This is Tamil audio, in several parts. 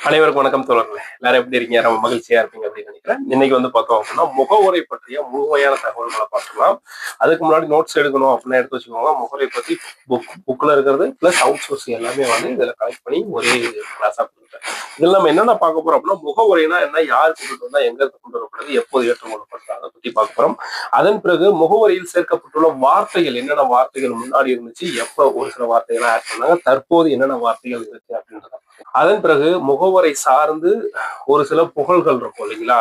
அனைவருக்கும் வணக்கம் தோழர்களே. எல்லாரும் எப்படி இருக்கீங்க? ரொம்ப மகிழ்ச்சியா இருப்பீங்க அப்படின்னு நினைக்கிறேன். இன்னைக்கு வந்து பார்த்தோம் அப்படின்னா முகவுரை பற்றிய முழுமையான தகவல்களை பார்க்கலாம். அதுக்கு முன்னாடி நோட்ஸ் எடுக்கணும் அப்படின்னு எடுத்து வச்சுக்கோங்க. முகவரை பத்தி புக்ல இருக்கிறது பிளஸ் அவுட் சோர்ஸ் எல்லாமே வந்து இதுல கலெக்ட் பண்ணி ஒரே கிளாஸா கொடுத்தேன். இதுல நம்ம என்னென்ன பார்க்க போறோம் அப்படின்னா முகவுரைனா என்ன, யார் கொண்டு வந்தா, எங்க இருந்து கொண்டு வரப்படுது, எப்போது ஏற்றுக்கொள்ளப்படுது, அதை பத்தி பார்க்க போறோம். அதன் பிறகு முகவரியில் சேர்க்கப்பட்டுள்ள வார்த்தைகள், என்னென்ன வார்த்தைகள் முன்னாடி இருந்துச்சு, எப்ப ஒரு சில வார்த்தைகளை ஆட் பண்ணாங்க, தற்போது என்னென்ன வார்த்தைகள் இருக்கு அப்படின்றத. அதன் பிறகு முகவரை சார்ந்து ஒரு சில புகழ்கள் இருக்கும் இல்லைங்களா,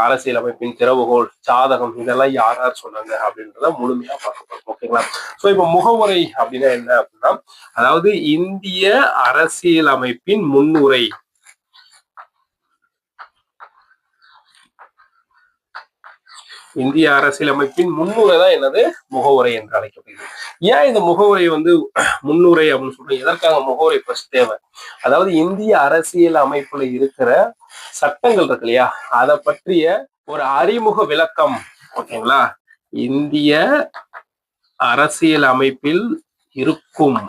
அரசியலமைப்பின் திறவுகோல், சாதகம், இதெல்லாம் யார் யார் சொன்னாங்க அப்படின்றத முழுமையா பார்க்கப்படும். ஓகேங்களா? சோ இப்ப முகவரை அப்படின்னா என்ன அப்படின்னா, அதாவது இந்திய அரசியலமைப்பின் முன்னுரை. இந்திய அரசியலமைப்பின் முன்னுரை தான் என்னது, முகவுரை என்று அழைக்கப்படுகிறது. ஏன் இந்த முகவுரை வந்து முன்னுரை அப்படின்னு சொல்றோம், எதற்காக முகவுரை ஃபர்ஸ்ட் தேவை? அதாவது இந்திய அரசியல் அமைப்புல இருக்கிற சட்டங்கள் இருக்கு இல்லையா, அதை பற்றிய ஒரு அறிமுக விளக்கம். ஓகேங்களா? இந்திய அரசியல் அமைப்பில் இருக்கும்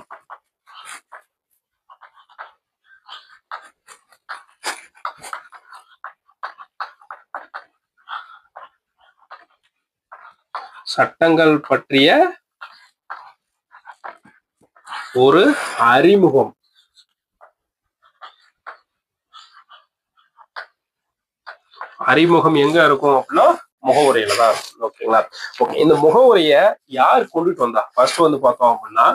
சட்டங்கள் பற்றிய ஒரு அறிமுகம். அறிமுகம் எங்க இருக்கும் அப்படின்னா முகவுரையில தான் இருக்கும். ஓகேங்களா? ஓகே, இந்த முகவுரைய யார் கொண்டுட்டு வந்தா? ஃபர்ஸ்ட் வந்து பார்த்தோம் அப்படின்னா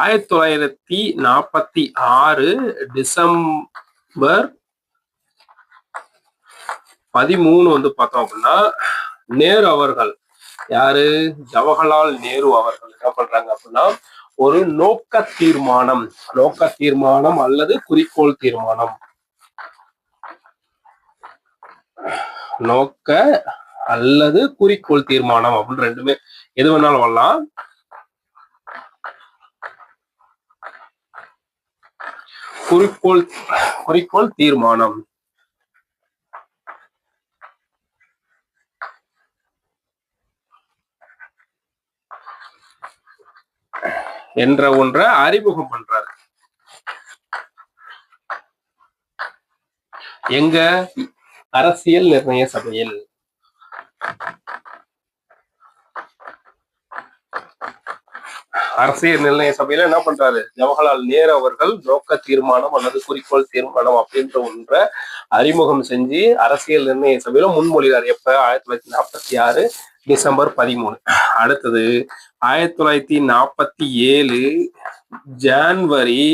1946 டிசம்பர் 13 வந்து பார்த்தோம் அப்படின்னா நேரு அவர்கள், யாரு, ஜவஹர்லால் நேரு அவர்கள் என்ன பண்றாங்க அப்படின்னா ஒரு நோக்க தீர்மானம் அல்லது குறிக்கோள் தீர்மானம், நோக்க அல்லது குறிக்கோள் தீர்மானம் அப்படின்னு ரெண்டுமே எது வேணாலும் வரலாம். குறிக்கோள் தீர்மானம் என்ற ஒன்றை அறிமுகம் பண்றாரு. எங்க? அரசியல் நிர்ணய சபையில். அரசியல் நிர்ணய சபையில என்ன பண்றாரு, ஜவஹர்லால் நேரு அவர்கள் நோக்க தீர்மானம் அல்லது குறிக்கோள் தீர்மானம் அப்படின்ற ஒன்றை அறிமுகம் செஞ்சு அரசியல் நிர்ணய சபையில முன்மொழிகிறார். எப்ப? 1946 டிசம்பர் 13. அடுத்தது 1947 ஜான்வரி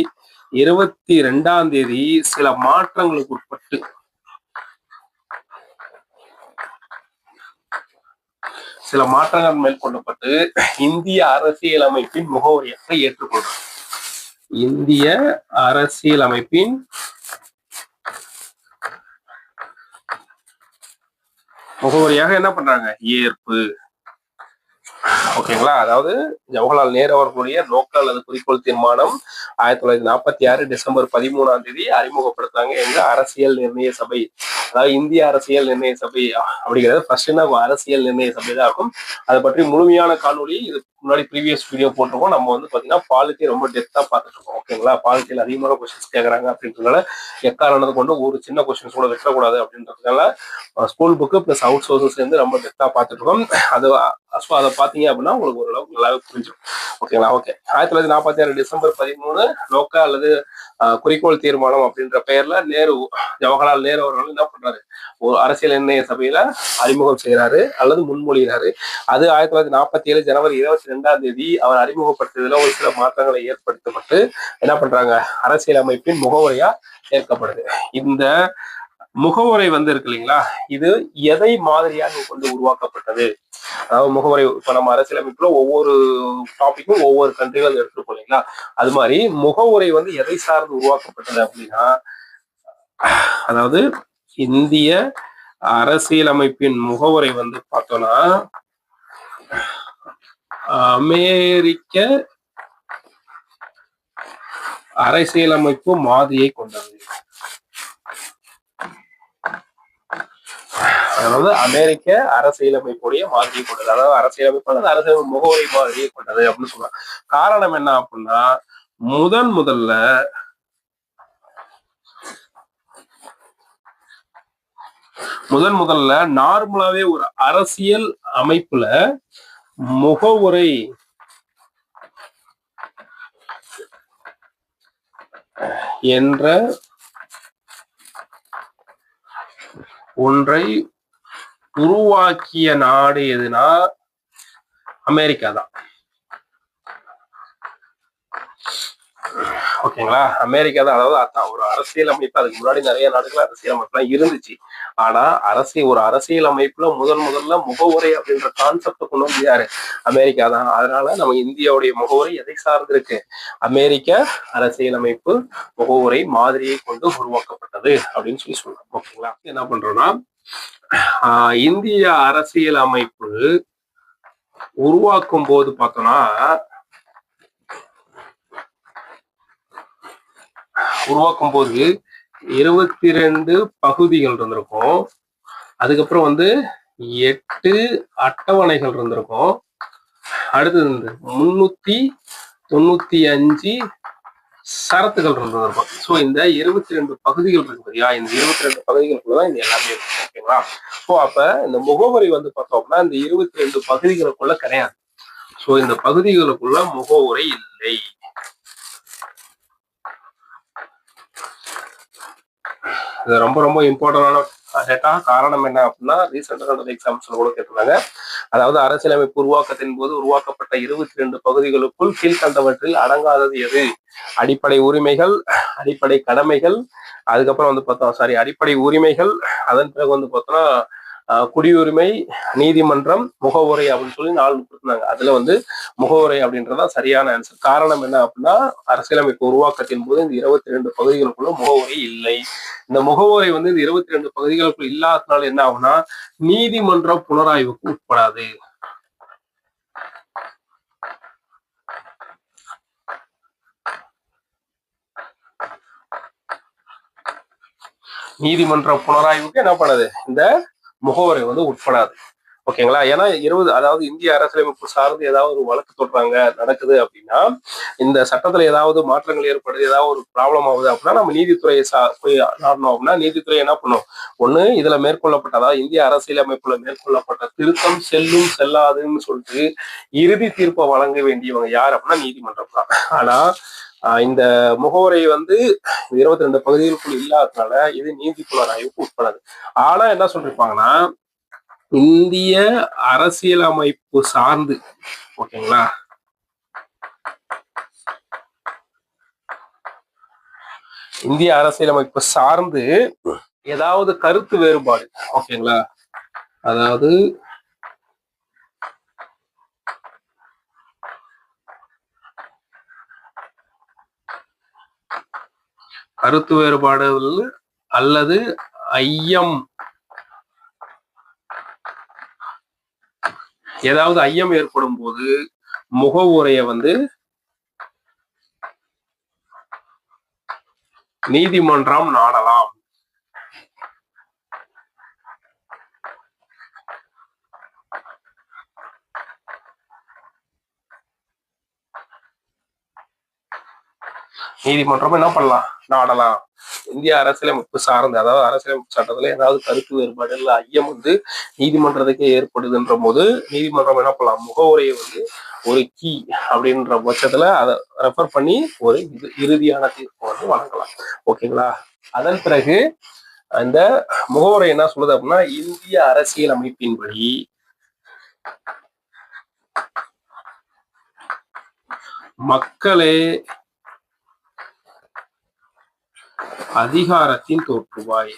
22 சில மாற்றங்களுக்கு உட்பட்டு சில மாற்றங்கள் மேற்கொள்ளப்பட்டு இந்திய அரசியலமைப்பின் முகவரியாக ஏற்றுக்கொள்றார். இந்திய அரசியலமைப்பின் முகவரியாக என்ன பண்றாங்க, ஏற்பு. ஓகேங்களா? அதாவது ஜவஹர்லால் நேரு அவர்களுடைய நோக்க அல்லது குறிக்கோள் தீர்மானம் 1946 டிசம்பர் 13 அறிமுகப்படுத்தாங்க. எங்க? அரசியல் நிர்ணய சபை. அதாவது இந்திய அரசியல் நிர்ணய சபை அப்படிங்கிறது ஃபர்ஸ்ட் அரசியல் நிர்ணய சபை தான் இருக்கும். அதை பற்றி முழுமையான காணொலி இது முன்னாடி ப்ரீவியஸ் வீடியோ போட்டிருக்கோம். நம்ம வந்து பாத்தீங்கன்னா பாலிட்டி ரொம்ப டெப்தா பார்த்துட்டு இருக்கோம். ஓகேங்களா? பாலிட்டியில் அதிகமான கொஸ்டின்ஸ் கேட்கறாங்க அப்படின்றதுனால எக்காரணத்தை கொண்டு ஒரு சின்ன கொஸ்டின்ஸ் கூட வைக்கக்கூடாது அப்படின்றதுனால school book plus out sources சேர்ந்து ரொம்ப டெப்தா பார்த்துட்டு இருக்கோம். அதை பார்த்தீங்க அப்படின்னா உங்களுக்கு ஓரளவுக்கு நல்லாவே புரிஞ்சிடும். ஓகேங்களா? ஓகே, 1946 டிசம்பர் 13 நோக்க அல்லது குறிக்கோள் தீர்மானம் அப்படின்ற பெயர்ல ஜவஹர்லால் நேரு அவர்கள் என்ன பண்றாரு, ஒரு அரசியல் நிர்ணய சபையில அறிமுகம் செய்யறாரு அல்லது முன்மொழிகிறாரு. அது 1947 ஜனவரி 22 அவர் அறிமுகப்படுத்தியதுல ஒரு சில மாற்றங்களை ஏற்படுத்தப்பட்டு என்ன பண்றாங்க, அரசியலமைப்பின் முகவரியா ஏற்கப்படுது. இந்த முகவரை வந்து இருக்கு இல்லைங்களா, இது எதை மாதிரியாக கொண்டு உருவாக்கப்பட்டது? அதாவது முகவரை இப்ப நம்ம அரசியலமைப்புல ஒவ்வொரு டாபிக்கும் ஒவ்வொரு கண்ட்ரிகள் எடுத்துருப்போம் இல்லைங்களா, அது மாதிரி முகவுரை வந்து எதை சார்ந்து உருவாக்கப்பட்டது அப்படின்னா, அதாவது இந்திய அரசியலமைப்பின் முகவுரை வந்து பார்த்தோம்னா அமெரிக்க அரசியலமைப்பு மாதிரியை கொண்டது. அதாவது அமெரிக்க அரசியலமைப்புடைய மாதிரியை கொண்டது, அதாவது அரசியலமைப்பு அல்லது அரசியலமைப்பு முகவரி மாதிரியை கொண்டது அப்படின்னு சொல்றாங்க. காரணம் என்ன அப்படின்னா, முதல்ல முதல்ல நார்மலாவே ஒரு அரசியல் அமைப்புல முகவுரை என்ற ஒன்றை உருவாக்கிய நாடு எதுனா அமெரிக்கா தான். ஓகேங்களா, அமெரிக்கா தான். அதாவது அதான் ஒரு அரசியல் அமைப்பு. அதுக்கு முன்னாடி நிறைய நாடுகள் அரசியல் அமைப்புலாம் இருந்துச்சு. ஆனா ஒரு அரசியல் அமைப்புல முதல்ல முகவுரை அப்படின்ற கான்செப்ட் கொண்டு வந்து யாரு? அமெரிக்கா தான். அதனால நம்ம இந்தியாவுடைய முகவுரை எதை சார்ந்து இருக்கு? அமெரிக்க அரசியல் அமைப்பு முகவுரை மாதிரியை கொண்டு உருவாக்கப்பட்டது அப்படின்னு சொல்லலாம். ஓகேங்களா, என்ன பண்றோம்னா இந்திய அரசியல் அமைப்பு உருவாக்கும் போது பார்த்தோம்னா உருவாக்கும் போது 22 பகுதிகள் இருந்திருக்கும். அதுக்கப்புறம் 8 அட்டவணைகள் இருந்திருக்கும். அடுத்தது 395 சரத்துகள் இருந்திருக்கும். ஸோ இந்த 22 பகுதிகள் இருக்கு இல்லையா, இந்த 22 பகுதிகளுக்குள்ளதான் இது எல்லாமே இருக்கும். ஓகேங்களா, ஸோ அப்ப இந்த முகவரி பார்த்தோம்னா இந்த 22 பகுதிகளுக்குள்ள கிடையாது. ஸோ இந்த பகுதிகளுக்குள்ள முகவுரை இல்லை. இது ரொம்ப இம்பார்ட்டன்டான டேட்டா. காரணம் என்ன அப்படின்னா ரீசெண்டாக எக்ஸாம்ஸ்ல கூட கேட்டிருந்தாங்க. அதாவது அரசியலமைப்பு உருவாக்கத்தின் போது உருவாக்கப்பட்ட 22 பகுதிகளுக்குள் கீழ்கண்டவற்றில் அடங்காதது எது? அடிப்படை உரிமைகள், அடிப்படை கடமைகள், அதுக்கப்புறம் பார்த்தோம் அடிப்படை உரிமைகள், அதன் பிறகு பார்த்தோம்னா குடியுரிமை, நீதிமன்றம், முகவுரை அப்படின்னு சொல்லி 4 கொடுத்தாங்க. அதுல முகவுரை அப்படின்றதான் சரியான ஆன்சர். காரணம் என்ன அப்படின்னா அரசியலமைப்பு உருவாக்கத்தின் போது இந்த 22 பகுதிகளுக்குள்ள முகவுரை இல்லை. இந்த முகவுரை இந்த 22 பகுதிகளுக்குள் இல்லாததுனால என்ன ஆகும்னா நீதிமன்ற புனராய்வுக்கு உட்படாது. நீதிமன்ற புனராய்வுக்கு என்ன பண்ணாது? இந்த முகவரை உட்படாது. ஓகேங்களா, ஏன்னா அதாவது இந்திய அரசியலமைப்பு சார்ந்து ஏதாவது ஒரு வழக்கு தொடுறாங்க நடக்குது அப்படின்னா இந்த சட்டத்துல ஏதாவது மாற்றங்கள் ஏற்படுது, ஏதாவது ஒரு ப்ராப்ளம் ஆகுது அப்படின்னா நம்ம நீதித்துறையை போய் நாடணும் அப்படின்னா நீதித்துறை என்ன பண்ணும்? ஒண்ணு இதுல மேற்கொள்ளப்பட்ட, அதாவது இந்திய அரசியலமைப்புல மேற்கொள்ளப்பட்ட திருத்தம் செல்லும் செல்லாதுன்னு சொல்லிட்டு இறுதி தீர்ப்பை வழங்க வேண்டியவங்க யார் அப்படின்னா நீதிமன்றம் தான். ஆனா இந்த முகவரை 22 பகுதிகளுக்குள் இல்லாததுனால இது நீதி புலனாய்வுக்கு உட்படாது. ஆனா என்ன சொல்லிருப்பாங்கன்னா இந்திய அரசியலமைப்பு சார்ந்து, ஓகேங்களா, இந்திய அரசியலமைப்பு சார்ந்து ஏதாவது கருத்து வேறுபாடு, ஓகேங்களா, அதாவது கருத்து வேறுபாடுகள் அல்லது ஐயம், ஏதாவது ஐயம் ஏற்படும் போது முகவுரையை நீதிமன்றம் நாடலாம். நீதிமன்றம் என்ன பண்ணலாம்? நாடலாம். இந்திய அரசியலமைப்பு சார்ந்து, அதாவது அரசியலமைப்பு சட்டத்துல ஏதாவது கருத்து வேறுபாடு இல்ல ஐயம் நீதிமன்றத்துக்கே ஏற்படுதுன்ற போது நீதிமன்றம் என்ன பண்ணலாம்? முகவுரையை ஒரு கீ அப்படின்ற பட்சத்துல அதை ரெஃபர் பண்ணி ஒரு இறுதியான தீர்ப்பு வழங்கலாம். ஓகேங்களா, அதன் பிறகு அந்த முகவுரை என்ன சொல்லுது அப்படின்னா இந்திய அரசியல் அமைப்பின்படி மக்களே அதிகாரத்தின் தோற்றுவாய்.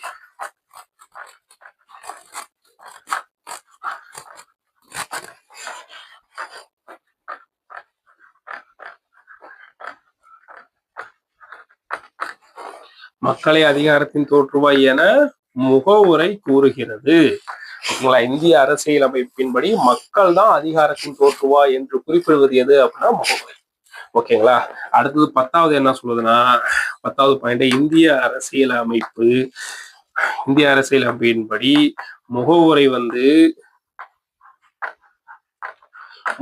மக்களை அதிகாரத்தின் தோற்றுவாய் என முகவுரை கூறுகிறது. இந்திய அரசியல் அமைப்பின்படி மக்கள் தான் அதிகாரத்தின் தோற்றுவாய் என்று குறிப்பிடுவது எது அப்படின்னா முகவுரை. ஓகேங்களா, அடுத்தது 10வது என்ன சொல்லுதுன்னா 10வது பாயிண்ட், இந்திய அரசியல் அமைப்பின்படி முகவுரை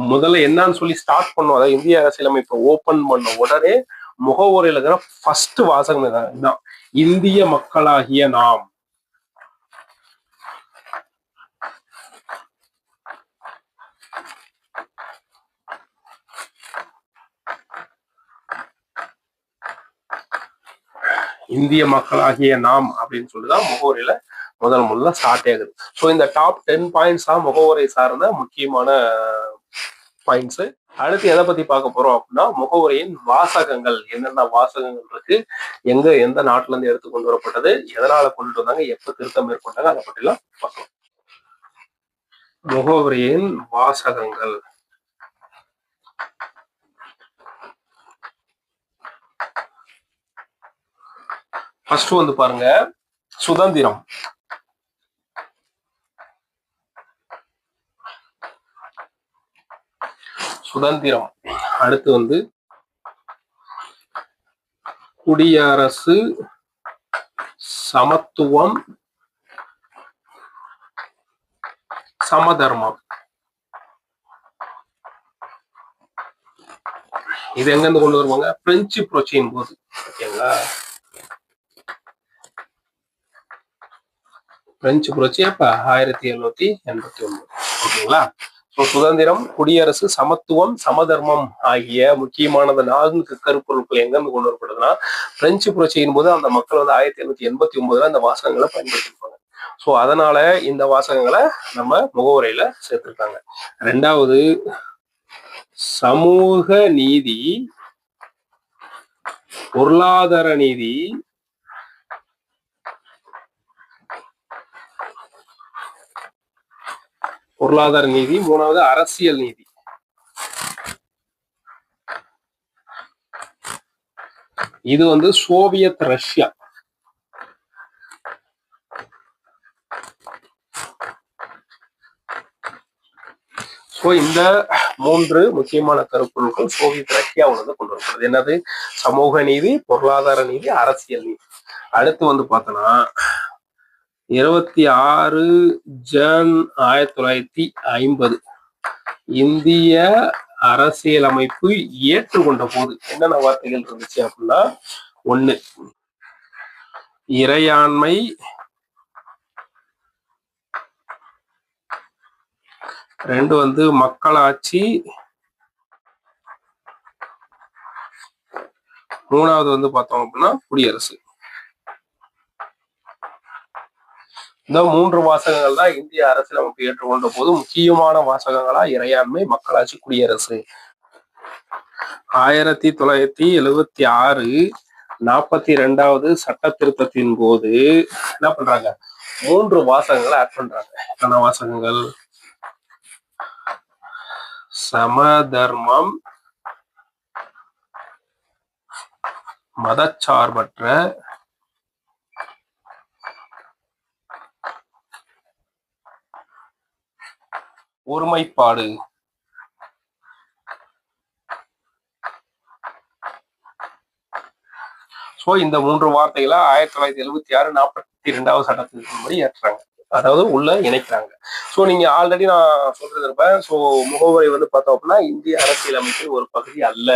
முதல்ல என்னன்னு சொல்லி ஸ்டார்ட் பண்ணும். அதாவது இந்திய அரசியலமைப்பை ஓபன் பண்ண உடனே முகவுரையில இருக்கிற ஃபர்ஸ்ட் வாசகம் தான் இந்திய மக்களாகிய நாம். இந்திய மக்களாகிய நாம் அப்படின்னு சொல்லிதான் முகவரியில முதல்ல ஸ்டார்ட் ஆகுது. ஸோ இந்த டாப் 10 பாயிண்ட்ஸ் தான் முகவரை சார்ந்த முக்கியமான பாயிண்ட்ஸ். அடுத்து எதை பத்தி பார்க்க போறோம் அப்படின்னா, முகவரியின் வாசகங்கள், என்னென்ன வாசகங்கள் இருக்கு, எந்த நாட்டுல இருந்து எடுத்து கொண்டு வரப்பட்டது, எதனால கொண்டுட்டு வந்தாங்க, எப்ப திருத்தம் மேற்கொண்டாங்க, அதை பற்றி எல்லாம் பார்க்கலாம். முகவரியின் வாசகங்கள். ஃபர்ஸ்ட் வந்து பாருங்க, சுதந்திரம். சுதந்திரம். அடுத்து வந்து குடியரசு, சமத்துவம், சமதர்மம். இது எங்க இருந்து கொண்டு வருவாங்க? பிரெஞ்சு புரட்சியின் போது. ஓகேங்களா? பிரெஞ்சு புரட்சி அப்ப 1789. ஓகேங்களா? சுதந்திரம், குடியரசு, சமத்துவம், சமதர்மம் ஆகிய முக்கியமானது 4 கருப்பொருட்கள் எங்க இருந்து கொண்டு வரப்படுதுன்னா, பிரெஞ்சு புரட்சியின் போது அந்த மக்கள் வந்து 1789 அந்த வாசகங்களை பயன்படுத்திருப்பாங்க. சோ அதனால இந்த வாசகங்களை நம்ம முகவுரையில சேர்த்திருக்காங்க. 2வது சமூக நீதி, பொருளாதார நீதி, பொருளாதார நீதி. 3வது அரசியல் நீதி. இது வந்து சோவியத் ரஷ்யா. இந்த 3 முக்கியமான கருப்பொருட்கள் சோவியத் ரஷ்யாவிலிருந்து கொண்டு வரப்படுது. என்னது? சமூக நீதி, பொருளாதார நீதி, அரசியல் நீதி. அடுத்து வந்து பார்த்தோம்னா 26 ஜன் 1950 இந்திய அரசியலமைப்பு ஏற்றுக்கொண்ட போது என்னென்ன வார்த்தைகள் இருந்துச்சு அப்படின்னா, 1 இறையாண்மை, 2 வந்து மக்களாட்சி, 3வது வந்து பார்த்தோம் அப்படின்னா குடியரசு. இந்த 3 வாசகங்கள் தான் இந்திய அரசியலமைப்பு ஏற்றுக்கொண்ட போது முக்கியமான வாசகங்களா இறையாண்மை, மக்களாட்சி, குடியரசு. 1976 42வது சட்ட திருத்தத்தின் போது என்ன பண்றாங்க? 3 வாசகங்களை ஆட் பண்றாங்க. என்ன வாசகங்கள்? சமதர்மம், மதச்சார்பற்ற, ஒருமைப்பாடு. சோ இந்த 3 வார்த்தைகளை 1976 42வது சட்டத்தின்படி ஏற்றாங்க, அதாவது உள்ள இணைக்கிறாங்க. சோ நீங்க ஆல்ரெடி நான் சொல்றது இருப்பேன். சோ முகவரி வந்து பார்த்தோம் அப்படின்னா இந்திய அரசியலமைப்பின் ஒரு பகுதி அல்ல,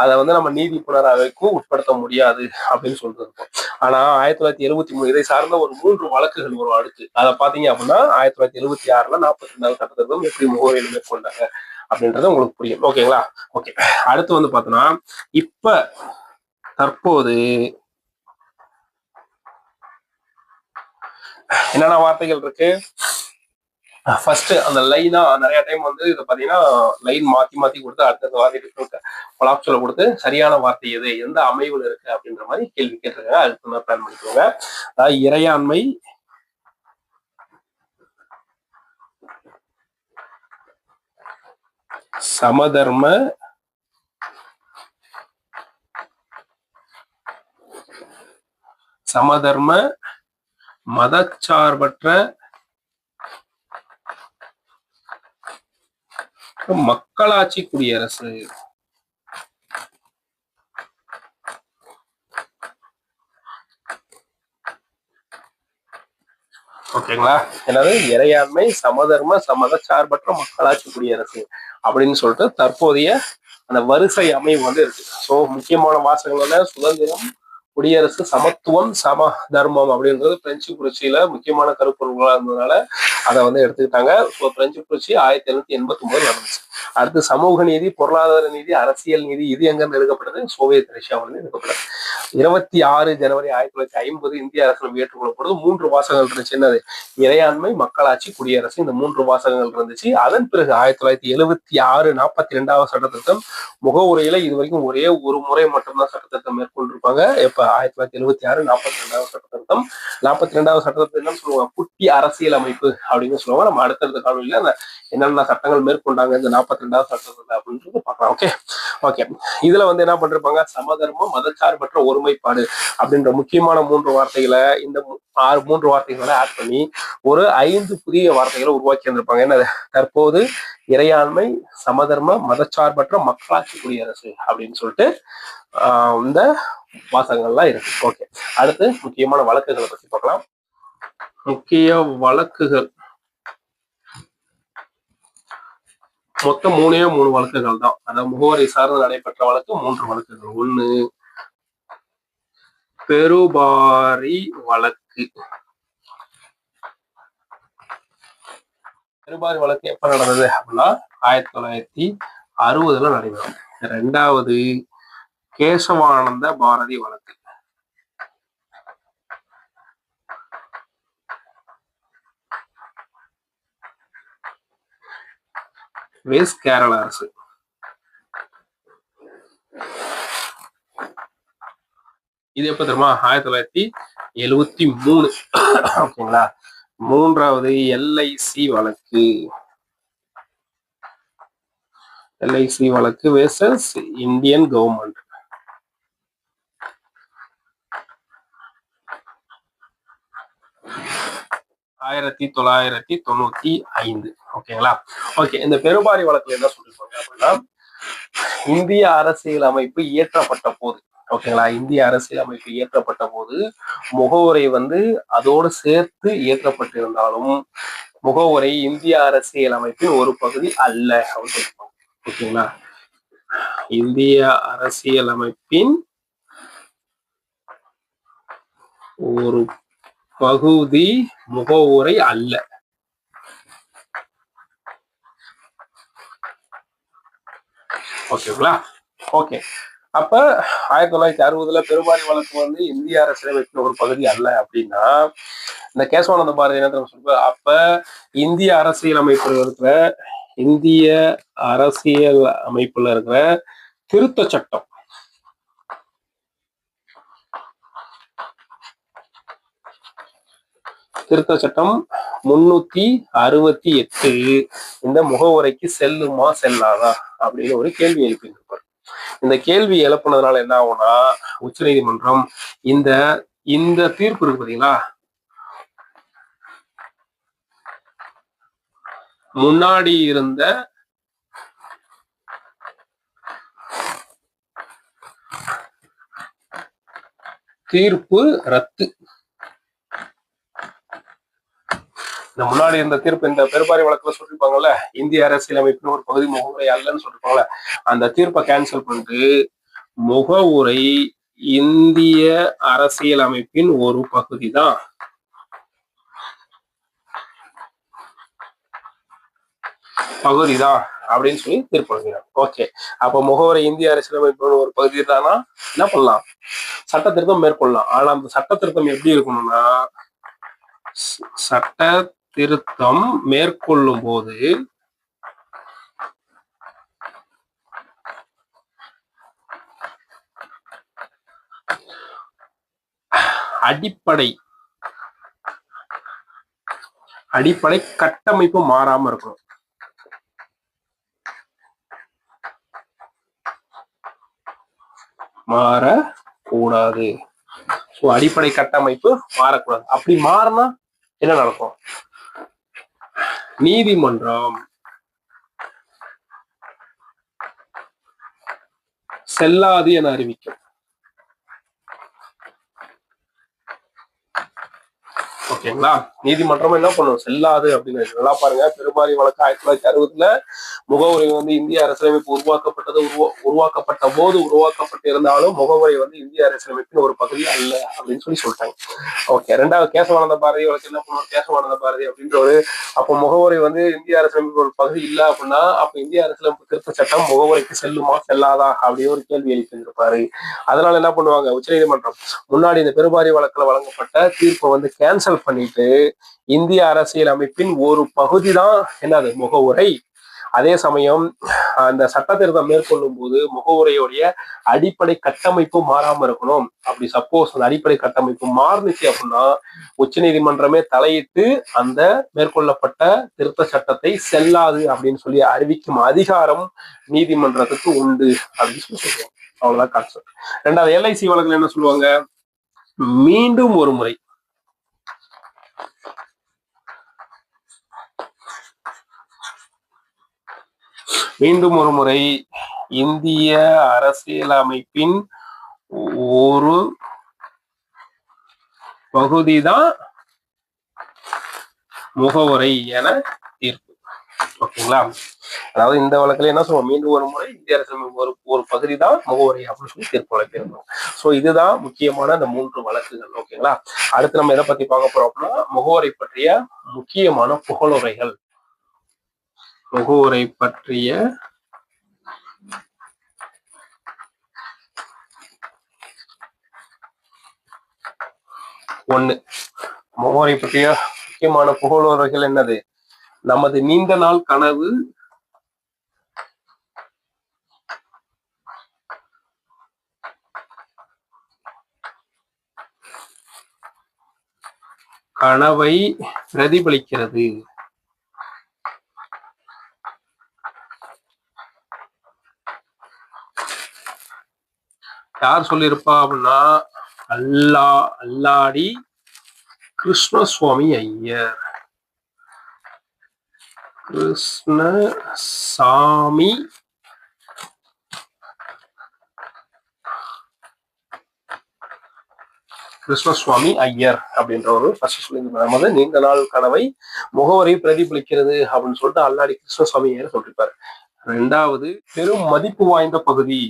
அதை வந்து நம்ம நீதி புனராய்வுக்கும் உட்படுத்த முடியாது அப்படின்னு சொல்லிட்டு இருக்கோம். ஆனா 1973 இதை சார்ந்த ஒரு 3 வழக்குகள் வரும் அடுத்து. அதை பாத்தீங்க அப்படின்னா 1976 42வது சட்டத்திற்கும் எப்படி முகவரியில் மேற்கொண்டாங்க அப்படின்றது உங்களுக்கு புரியும். ஓகேங்களா? ஓகே. அடுத்து வந்து பார்த்தோம்னா இப்ப தற்போது என்னென்ன வார்த்தைகள் இருக்கு? ஃபர்ஸ்ட் அந்த லைனா நிறைய டைம் வந்து இதை பாத்தீங்கன்னா லைன் மாத்தி கொடுத்து அடுத்த வார்த்தை கொலாப்சல கொடுத்து சரியான வார்த்தை எது, எந்த அமைவுல இருக்கு அப்படின்ற மாதிரி கேள்வி கேட்டிருக்காங்க. அதுக்கு மாதிரி பிளான் பண்ணிக்கோங்க. அதாவது இறையாண்மை, சமதர்ம, மதச்சார்பற்ற, மக்களாட்சி, குடியரசு. ஓகேங்களா? என்னது? இறையாண்மை, சமதர்ம, மதச்சார்பற்ற, மக்களாட்சி, குடியரசு அப்படின்னு சொல்லிட்டு தற்போதைய அந்த வரிசை அமைவு வந்து இருக்கு. சோ முக்கியமான வாசகங்கள் சுதந்திரம், குடியரசு, சமத்துவம், சம தர்மம் அப்படின்றது பிரெஞ்சு புரட்சியில முக்கியமான கருப்பொருள்களா இருந்ததுனால அதை வந்து எடுத்துக்கிட்டாங்க. ஸோ பிரெஞ்சு புரட்சி 1789 நடந்துச்சு. அடுத்து சமூக நீதி, பொருளாதார நீதி, அரசியல் நீதி, இது எங்க இருந்து எடுக்கப்பட்டது? சோவியத் ரஷ்யாவிலிருந்து எடுக்கப்பட்டது. 26 ஜனவரி 1950 இந்திய அரசியலமைப்பு ஏற்றுக்கொள்ளப்படுது. 3 வாசகங்கள் இருந்துச்சு. என்னது? இறையாண்மை, மக்களாட்சி, குடியரசு. இந்த 3 வாசகங்கள் இருந்துச்சு. அதன் பிறகு 1976 42வது சட்ட திருத்தம். முகவுரையில இது வரைக்கும் ஒரே ஒரு முறை மட்டும்தான் சட்ட திருத்தம் மேற்கொண்டிருப்பாங்க. எப்ப? 1976 42வது சட்ட திருத்தம். 42வது சட்ட திருத்தம் என்ன சொல்லுவாங்க? குட்டி அரசியல் அமைப்பு அப்படின்னு சொல்லுவாங்க. நம்ம அடுத்தடுத்த காணொலியில அந்த என்னென்ன சட்டங்கள் மேற்கொண்டாங்க இந்த 42வது சட்ட திருத்தம் அப்படின்றது பார்க்கலாம். Okay okay. இதுல என்ன பண்ணிருப்பாங்க? சமதர்மம், மதச்சார்பற்ற ஒருமைப்பாடு அப்படின்ற முக்கியமான 3 வார்த்தைகளை இந்த 3 வார்த்தைகளை ஆட் பண்ணி ஒரு 5 புதிய வார்த்தைகளை உருவாக்கி வந்திருப்பாங்க. என்னது? தற்போது இறையாண்மை, சமதர்ம, மதச்சார்பற்ற மக்களாட்சி குடியரசு அப்படின்னு சொல்லிட்டு இந்த வாசகங்கள்லாம் இருக்கு. ஓகே, அடுத்து முக்கியமான வழக்குகளை பத்தி பார்க்கலாம். முக்கிய வழக்குகள் மொத்தம் 3 வழக்குகள் தான். அதாவது முகவரை சார்ந்து நடைபெற்ற வழக்கு 3 வழக்குகள். 1 பெருபாரி வழக்கு. பெருபாரி வழக்கு எப்ப நடந்தது அப்படின்னா 1960 நடைபெறும். 2வது கேசவானந்த பாரதி வழக்கு. வெஸ்ட் கேரள அரசு. இது எப்ப தெரியுமா? 1973. ஓகேங்களா? 3வது எல்ஐசி வழக்கு. எல்ஐசி வழக்கு வெர்சஸ் இந்தியன் கவர்மெண்ட். 1995. ஓகேங்களா? ஓகே, இந்த பெருபாரி வழக்குல என்ன சொல்லிருப்பாங்க அப்படின்னா, இந்திய அரசியல் அமைப்பு இயற்றப்பட்ட போது, ஓகேங்களா, இந்திய அரசியல் அமைப்பு இயற்றப்பட்ட போது முகவுரை அதோடு சேர்த்து இயற்றப்பட்டிருந்தாலும் முகவுரை இந்திய அரசியல் அமைப்பின் ஒரு பகுதி அல்ல அப்படின்னு சொல்லிருப்பாங்க. ஓகேங்களா? இந்திய அரசியல் அமைப்பின் ஒரு பகுதி முகவுரை அல்ல. ஓகேங்களா? ஓகே, அப்ப 1960 பெருபாரி வழக்கு இந்திய அரசியலமைப்பின் ஒரு பகுதி அல்ல அப்படின்னா, இந்த கேசவானந்த பாரதி என்ன சொல்ற, அப்ப இந்திய அரசியலமைப்புல இருக்கிற திருத்த சட்டம், திருத்த சட்டம் 368 இந்த முகவுரைக்கு செல்லுமா செல்லாதா அப்படின்னு ஒரு கேள்வி எழுப்பியிருப்பார். இந்த கேள்வி எழுப்புனதுனால என்ன ஆகும்னா, உச்ச நீதிமன்றம் இந்த தீர்ப்பு இருக்கு பாத்தீங்களா, முன்னாடி இருந்த தீர்ப்பு ரத்து. இந்த முன்னாடி இருந்த தீர்ப்பு, இந்த பெருபாரி வழக்குல சொல்லிருப்பாங்கல்ல, இந்திய அரசியலமைப்பின் ஒரு பகுதி முகவுரை அல்லன்னு சொல்லிருப்பாங்கல்ல, அந்த தீர்ப்பை கேன்சல் பண்ணிட்டு முகவுரை இந்திய அரசியலமைப்பின் ஒரு பகுதி தான், அப்படின்னு சொல்லி தீர்ப்பு வழங்கினாங்க. ஓகே, அப்ப முகவரை இந்திய அரசியலமைப்பின் ஒரு பகுதி தானா, என்ன பண்ணலாம்? சட்ட திருத்தம் மேற்கொள்ளலாம். ஆனா அந்த சட்ட திருத்தம் எப்படி இருக்கணும்னா, சட்ட திருத்தம் மேற்கொள்ளும் போது அடிப்படை கட்டமைப்பு மாறாம இருக்கணும். மாறக்கூடாது. அடிப்படை கட்டமைப்பு மாறக்கூடாது. அப்படி மாறினா என்ன நடக்கும்? நீதிமன்றம் செல்லாது என அறிவிக்கும். ஓகேங்களா? நீதிமன்றம் என்ன பண்ணும்? செல்லாது அப்படின்னு. நல்லா பாருங்க, பெருபாரி வழக்கு 1960 முகவுரை வந்து இந்திய அரசியலமைப்பு உருவாக்கப்பட்ட போது உருவாக்கப்பட்டிருந்தாலும் முகவுரை வந்து இந்திய அரசியலமைப்பின் ஒரு பகுதி அல்ல அப்படின்னு சொல்லிட்டாங்க. ஓகே. ரெண்டாவது கேசவானந்த பாரதி வழக்கு என்ன பண்ணுவார்? கேசவானந்த பாரதி அப்படின்ற ஒரு அப்போ முகவுரை வந்து இந்திய அரசியலமைப்பு ஒரு பகுதி இல்லை அப்படின்னா அப்ப இந்திய அரசியலமைப்பு திருத்த சட்டம் முகவுரைக்கு செல்லுமா செல்லாதா அப்படின்னு ஒரு கேள்வி எழுப்பியிருப்பாரு. அதனால என்ன பண்ணுவாங்க? உச்சநீதிமன்றம் முன்னாடி இந்த பெருபாரி வழக்குல வழங்கப்பட்ட தீர்ப்பை வந்து கேன்சல் பண்ணிட்டு இந்திய அரசியல் அமைப்பின் ஒரு பகுதி தான் என்னது முகவுரை. அதே சமயம் அந்த சட்ட திருத்தம் மேற்கொள்ளும் போது முகவுரையுடைய அடிப்படை கட்டமைப்பு மாறாம இருக்கணும். அப்படி சப்போஸ் அந்த அடிப்படை கட்டமைப்பு மாறுனுச்சு அப்படின்னா உச்ச நீதிமன்றமே தலையிட்டு அந்த மேற்கொள்ளப்பட்ட திருத்த சட்டத்தை செல்லாது அப்படின்னு சொல்லி அறிவிக்கும் அதிகாரம் நீதிமன்றத்துக்கு உண்டு அப்படின்னு சொல்லி சொல்லுவாங்க. அவ்வளவுதான் கான்செப்ட். ரெண்டாவது எல்ஐசி வழக்குல என்ன சொல்லுவாங்க? மீண்டும் ஒரு முறை இந்திய அரசியலமைப்பின் ஒரு பகுதிதான் முகவுரை என தீர்ப்பு. ஓகேங்களா? அதாவது இந்த வழக்குல என்ன சொல்லுவோம்? மீண்டும் ஒரு முறை இந்திய அரசியலமைப்பு ஒரு பகுதி தான் முகவுரை அப்படின்னு சொல்லி தீர்ப்பு வழங்கியிருந்தோம். சோ இதுதான் முக்கியமான அந்த 3 வழக்குகள். ஓகேங்களா? அடுத்து நம்ம எதை பத்தி பார்க்க போறோம் அப்படின்னா முகவுரை பற்றிய முக்கியமான புகழுரைகள். முகவுரை பற்றிய முகவுரை பற்றிய முக்கியமான புகழுரைகள் என்னது? நமது நீண்ட நாள் கனவை பிரதிபலிக்கிறது. யார் சொல்லியிருப்பா அப்படின்னா அல்லாடி கிருஷ்ணசுவாமி ஐயர். கிருஷ்ணசுவாமி ஐயர் அப்படின்றவரு ஃபர்ஸ்ட் சொல்லியிருப்பாரு. நமது நீண்ட நாள் கனவை முகவரை பிரதிபலிக்கிறது அப்படின்னு சொல்லிட்டு அல்லாடி கிருஷ்ணசுவாமி ஐயர் சொல்லியிருப்பாரு. ரெண்டாவது பெரும் மதிப்பு வாய்ந்த பகுதி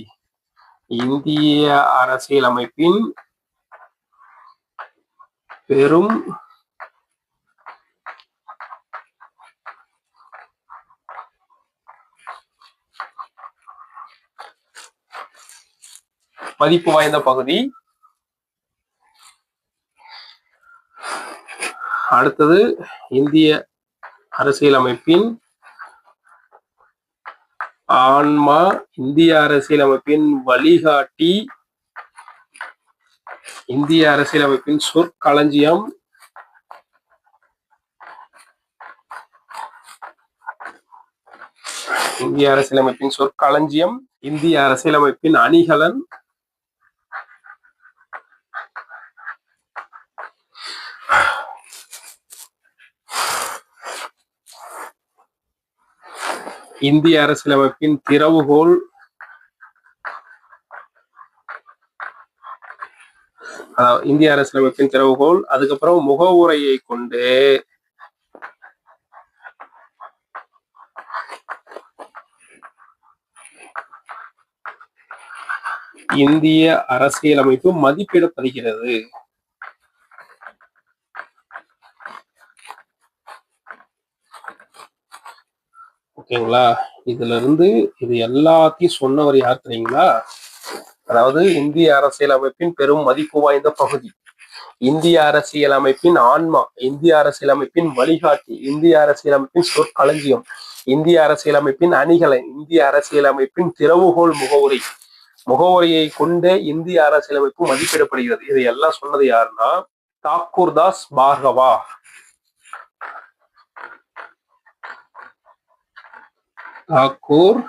இந்திய அரசியலமைப்பின் பெரும் மதிப்பு வாய்ந்த பகுதி. அடுத்தது இந்திய அரசியலமைப்பின் ஆன்மா, இந்திய அரசியலமைப்பின் வழிகாட்டி, இந்திய அரசியலமைப்பின் சொற்களஞ்சியம், இந்திய அரசியலமைப்பின் சொற்களஞ்சியம், இந்திய அரசியலமைப்பின் அணிகலன், இந்திய அரசியலமைப்பின் திறவுகோல், இந்திய அரசியலமைப்பின் திறவுகோல். அதுக்கப்புறம் முகவுரையை கொண்டு இந்திய அரசியலமைப்பு மதிப்பிடப்படுகிறது. ஓகேங்களா? இதுல இருந்து இது எல்லாத்தையும் சொன்னவர் யார் தெரியுங்களா? அதாவது இந்திய அரசியலமைப்பின் பெரும் மதிப்பு வாய்ந்த பகுதி, இந்திய அரசியலமைப்பின் ஆன்மா, இந்திய அரசியலமைப்பின் வழிகாட்டி, இந்திய அரசியலமைப்பின் சொற்களஞ்சியம், இந்திய அரசியலமைப்பின் அணிகலன், இந்திய அரசியலமைப்பின் திறவுகோல் முகவுரை. முகவுரையை கொண்டே இந்திய அரசியலமைப்பு மதிப்பிடப்படுகிறது. இதை எல்லாம் சொன்னது யாருன்னா தாக்கூர் தாஸ் பார்கவா. தாக்கூர்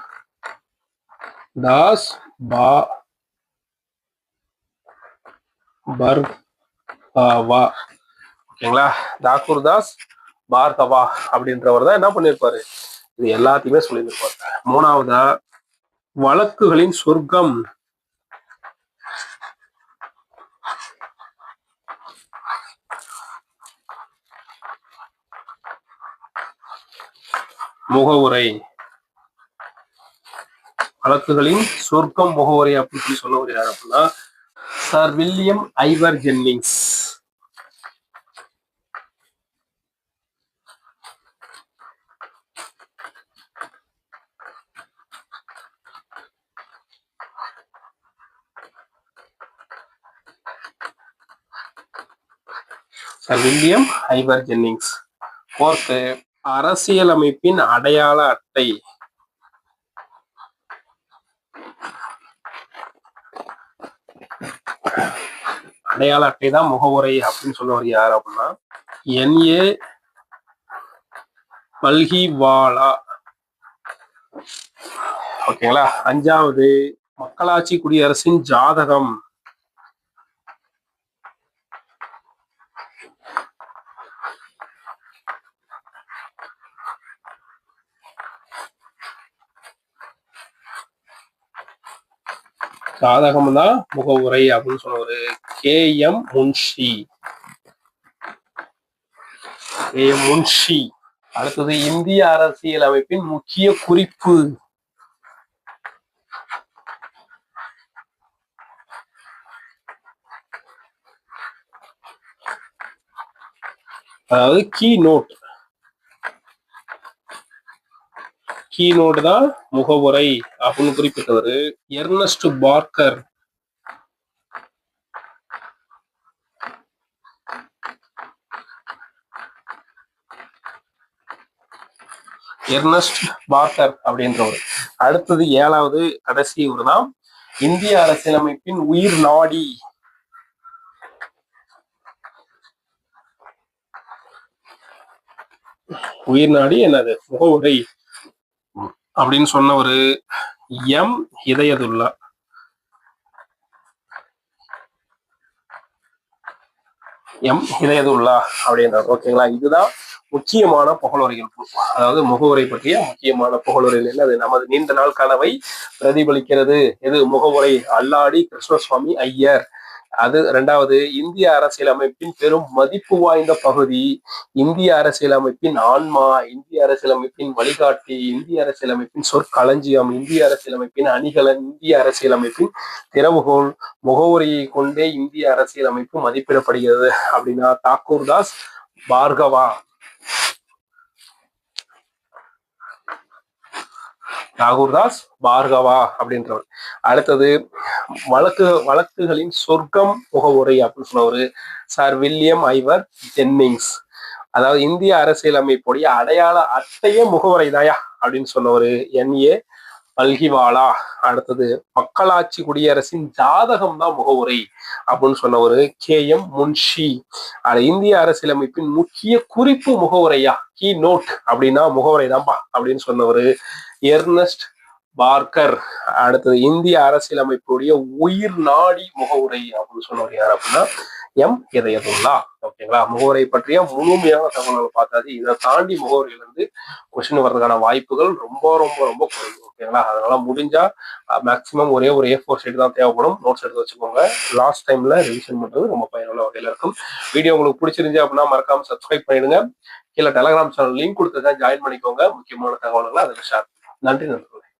தாஸ் பார்கவா. ஓகேங்களா? தாக்கூர் தாஸ் பார்கவா அப்படின்றவர் தான் என்ன பண்ணிருப்பாரு? இது எல்லாத்தையுமே சொல்லியிருப்பாரு. மூணாவதா வழக்குகளின் சொர்க்கம். முகவுரை. வழக்குகளின் சொர்க்கம் முகவரி அப்படின்னு சொல்லி சொன்னவர் யார் அப்படின்னா sir William Ivor Jennings. Sir William Ivor Jennings. Fourth, அரசியலமைப்பின் அடையாள அட்டை. அடையாள அட்டை தான் முகவுரை அப்படின்னு சொல்லுவார் யார் அப்படின்னா என்.ஏ. பல்கிவாலா. ஓகேங்களா. அஞ்சாவது, மக்களாட்சி குடியரசின் ஜாதகம். ஜாதகம் தான் முகவுரை அப்படின்னு சொன்னவர் K.M. முன்ஷி. முன்ஷி. அடுத்தது, இந்திய அரசியல் அமைப்பின் முக்கிய குறிப்பு. அதாவது கீ நோட். கீ நோட் தான் முகவுரை அப்படின்னு குறிப்பிட்டவர் எர்னஸ்ட் பார்க்கர். எர்னஸ்ட் பார்க்கர் அப்படின்றவர். அடுத்தது ஏழாவது கடைசி இவர் தான் இந்திய அரசியலமைப்பின் உயிர் நாடி. உயிர் நாடி என்னது முகவுரை அப்படின்னு சொன்னவர் எம் ஹிதயதுல்லா. எம் ஹிதயதுல்லா அப்படின்றார். ஓகேங்களா. இதுதான் முக்கியமான புகழுரைகள். அதாவது முகவுரை பற்றிய முக்கியமான புகழுரைகள் என்ன, அது நமது நீண்ட நாள் கனவை பிரதிபலிக்கிறது. எது முகவுரை அல்லாடி கிருஷ்ணசுவாமி ஐயர். அது இரண்டாவது, இந்திய அரசியலமைப்பின் பெரும் மதிப்பு வாய்ந்த பகுதி, இந்திய அரசியலமைப்பின் ஆன்மா, இந்திய அரசியலமைப்பின் வழிகாட்டி, இந்திய அரசியலமைப்பின் சொற்களஞ்சியம், இந்திய அரசியலமைப்பின் அணிகலன், இந்திய அரசியலமைப்பின் திறவுகோல். முகவுரையை கொண்டே இந்திய அரசியலமைப்பு மதிப்பிடப்படுகிறது அப்படின்னா தாக்கூர்தாஸ் பார்கவா. தாகூர்தாஸ் பார்கவா அப்படின்றவர். அடுத்தது, வழக்குகளின் சொர்க்கம் முகவுரை அப்படின்னு சொன்னவர் சார் வில்லியம் ஐவர் ஜென்னிங்ஸ். அதாவது இந்திய அரசியலமைப்புடைய அடையாள அட்டைய முகவுரை தாயா அப்படின்னு சொன்னவர் என்.ஏ. பல்கிவாலா. அடுத்தது, மக்களாட்சி குடியரசின் ஜாதகம் தான் முகவுரை அப்படின்னு சொன்னவர் K.M. முன்ஷி. இந்திய அரசியலமைப்பின் முக்கிய குறிப்பு முகவுரையா, கீ நோட் அப்படின்னா முகவுரை தான்ப்பா அப்படின்னு சொன்னவர் எர்னஸ்ட் பார்க்கர். அடுத்தது, இந்திய அரசியலமைப்புடைய உயிர் நாடி முகவுரை அப்படின்னு சொன்னவர் யார் அப்படின்னா எம் ஹிதயதுல்லா. ஓகேங்களா. முகவுரை பற்றிய முழுமையான தகவல்களை பார்த்தாது. இதை தாண்டி முகவுரையில இருந்து கொஸ்டின் வர்றதுக்கான வாய்ப்புகள் ரொம்ப ரொம்ப ரொம்ப குறைவு. ஓகேங்களா. அதனால முடிஞ்சா மேக்சிமம் ஒரே ஒரு A4 ஷீட் தான் தேவைப்படும். நோட்ஸ் எடுத்து வச்சுக்கோங்க. லாஸ்ட் டைம்ல ரிவிஷன் பண்றது ரொம்ப பயனுள்ள வகையில இருக்கும். வீடியோ உங்களுக்கு பிடிச்சிருந்துச்சு அப்படின்னா மறக்காம சப்ஸ்கிரைப் பண்ணிடுங்க. கீழே டெலகிராம் சேனல் லிங்க் கொடுத்துருக்கேன், ஜாயின் பண்ணிக்கோங்க. முக்கியமான தகவல்களை அதில் ஷேர். நன்றி நண்பர்களே.